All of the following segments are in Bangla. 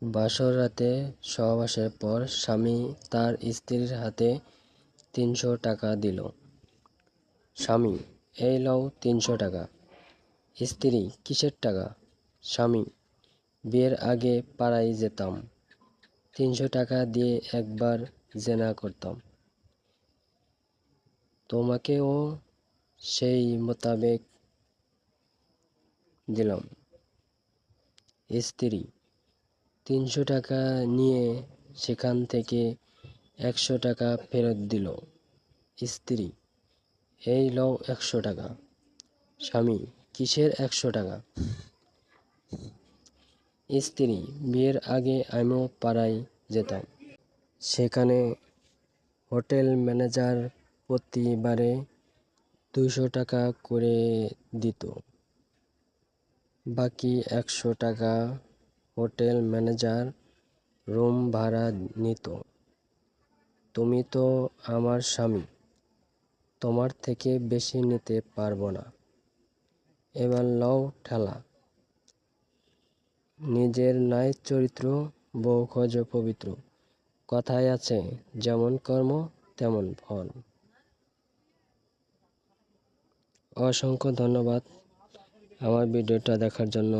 বাসর রাতে সহবাসের পর স্বামী তার স্ত্রীর হাতে ৩০০ টাকা দিল। স্বামী: এই লও ৩০০ টাকা। স্ত্রী: কিসের টাকা? স্বামী: বিয়ের আগে পাড়ায় যেতাম, ৩০০ টাকা দিয়ে একবার জেনা করতাম, তোমাকেও সেই মোতাবেক দিলাম। স্ত্রী: ৩০০ টাকা নিয়ে সেখান থেকে ১০০ টাকা ফেরত দিল। স্ত্রী: এই লও ১০০ টাকা। স্বামী: কিসের ১০০ টাকা? স্ত্রী: বিয়ের আগে আমিও পাড়ায় যেতাম, সেখানে হোটেল ম্যানেজার প্রতিবারে ২০০ টাকা করে দিত, বাকি ১০০ টাকা হোটেল ম্যানেজার রুম ভাড়া নিত। তুমি তো আমার স্বামী, তোমার থেকে বেশি নিতে পারবো না, এবার লও ঠেলা। নিজের নাই চরিত্র, বউ খোঁজ পবিত্র। কথায় আছে, যেমন কর্ম তেমন ফল। অসংখ্য ধন্যবাদ আমার ভিডিওটা দেখার জন্য।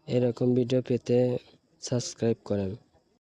এরকম ভিডিও পেতে সাবস্ক্রাইব করেন।